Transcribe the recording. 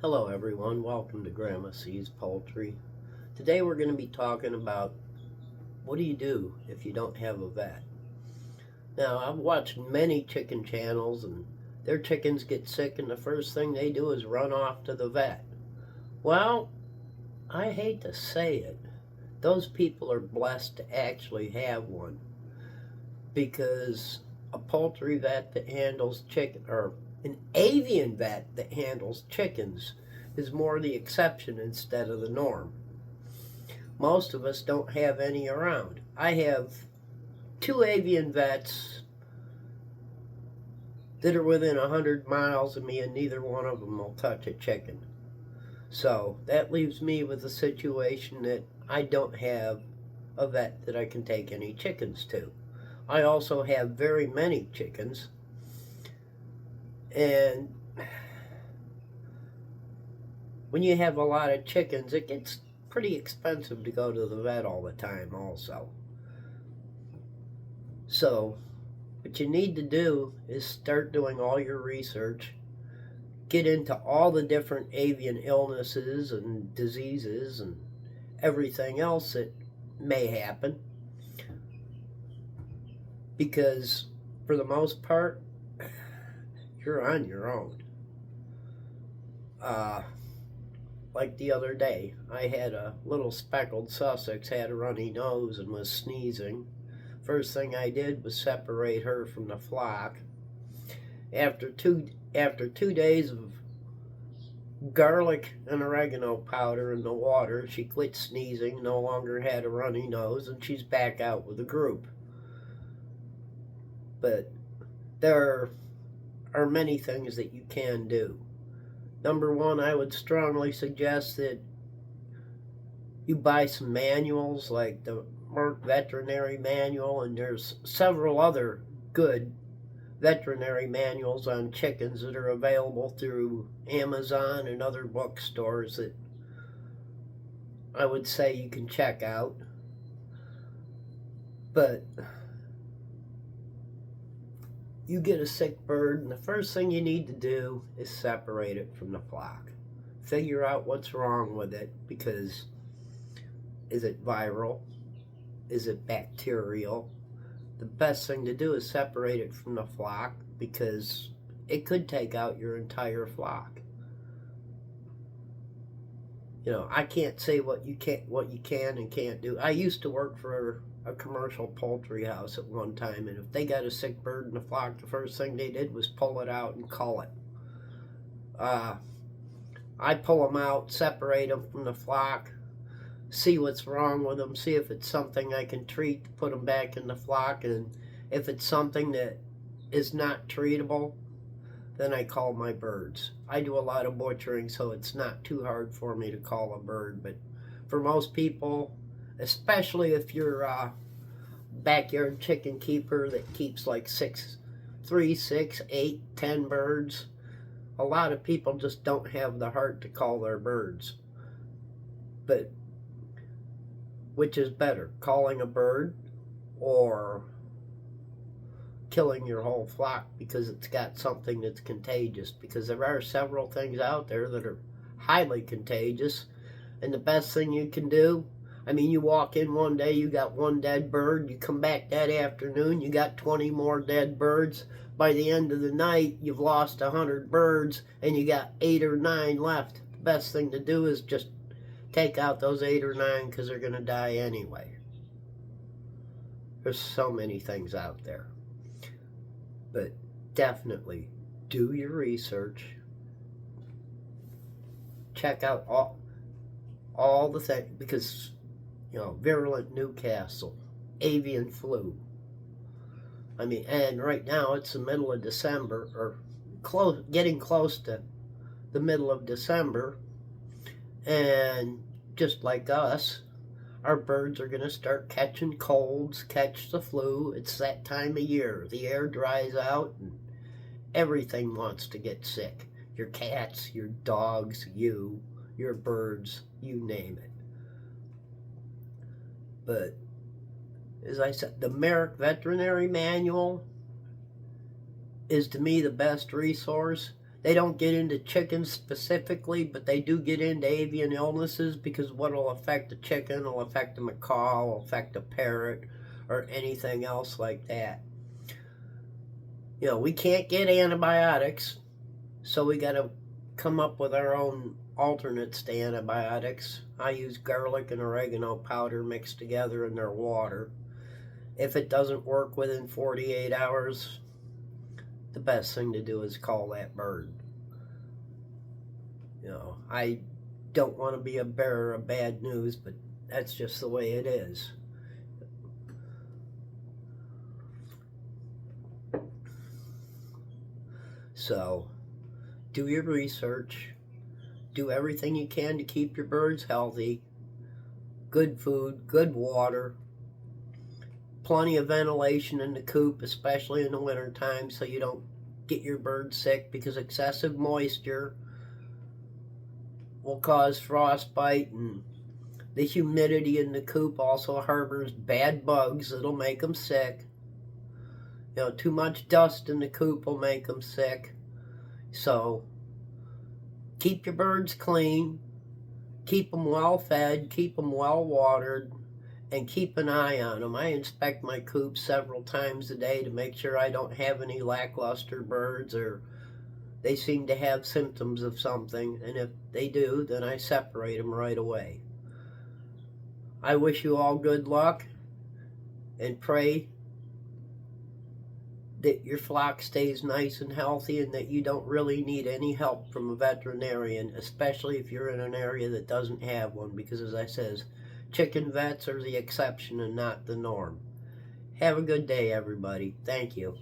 Hello everyone, welcome to Grandma C's Poultry. Today we're going to be talking about what do you do if you don't have a vet. Now I've watched many chicken channels and their chickens get sick and the first thing they do is run off to the vet. Well, I hate to say it, those people are blessed to actually have one, because a poultry vet that handles chicken, or an avian vet that handles chickens, is more the exception instead of the norm. Most of us don't have any around. I have two avian vets that are within 100 miles of me, and neither one of them will touch a chicken. So that leaves me with a situation that I don't have a vet that I can take any chickens to. I also have very many chickens, and when you have a lot of chickens, it gets pretty expensive to go to the vet all the time also. So what you need to do is start doing all your research, get into all the different avian illnesses and diseases and everything else that may happen, because for the most part you're on your own. Like the other day, I had a little speckled Sussex, had a runny nose and was sneezing. First thing I did was separate her from the flock. After two days of garlic and oregano powder in the water, she quit sneezing, no longer had a runny nose, and she's back out with the group. But there are many things that you can do. Number one, I would strongly suggest that you buy some manuals like the Merck Veterinary Manual, and there's several other good veterinary manuals on chickens that are available through Amazon and other bookstores that I would say you can check out. But you get a sick bird, and the first thing you need to do is separate it from the flock. Figure out what's wrong with it, because is it viral? Is it bacterial? The best thing to do is separate it from the flock, because it could take out your entire flock. You know, I can't say what you can and can't do. I used to work for a commercial poultry house at one time, and if they got a sick bird in the flock, the first thing they did was pull it out and cull it. I pull them out, separate them from the flock, see what's wrong with them, see if it's something I can treat to put them back in the flock, and if it's something that is not treatable, then I call my birds. I do a lot of butchering, so it's not too hard for me to call a bird, but for most people, especially if you're a backyard chicken keeper that keeps like 3, 6, 8, 10 birds, a lot of people just don't have the heart to call their birds. But which is better, calling a bird or killing your whole flock because it's got something that's contagious? Because there are several things out there that are highly contagious, and the best thing you can do, I mean, you walk in one day, you got one dead bird, you come back that afternoon, you got 20 more dead birds. By the end of the night, you've lost 100 birds and you got 8 or 9 left. The best thing to do is just take out those 8 or 9, because they're going to die anyway. There's so many things out there. But definitely do your research. Check out all the things, because, you know, virulent Newcastle, avian flu. I mean, and right now it's the middle of December, or getting close to the middle of December, and just like us, our birds are going to start catching colds, catch the flu. It's that time of year. The air dries out and everything wants to get sick. Your cats, your dogs, your birds, you name it. But as I said, the Merck Veterinary Manual is to me the best resource. They don't get into chickens specifically, but they do get into avian illnesses, because what will affect a chicken will affect a macaw, will affect a parrot, or anything else like that. You know, we can't get antibiotics, so we got to come up with our own alternates to antibiotics. I use garlic and oregano powder mixed together in their water. If it doesn't work within 48 hours, the best thing to do is call that bird. You know, I don't want to be a bearer of bad news, but that's just the way it is. So, do your research. Do everything you can to keep your birds healthy. Good food, good water, plenty of ventilation in the coop, especially in the wintertime, so you don't get your birds sick, because excessive moisture will cause frostbite, and the humidity in the coop also harbors bad bugs that'll make them sick. You know, too much dust in the coop will make them sick. So keep your birds clean, keep them well fed, keep them well watered, and keep an eye on them. I inspect my coop several times a day to make sure I don't have any lackluster birds, or they seem to have symptoms of something, and if they do, then I separate them right away. I wish you all good luck, and pray that your flock stays nice and healthy, and that you don't really need any help from a veterinarian, especially if you're in an area that doesn't have one, because as I says, chicken vets are the exception and not the norm. Have a good day, everybody. Thank you.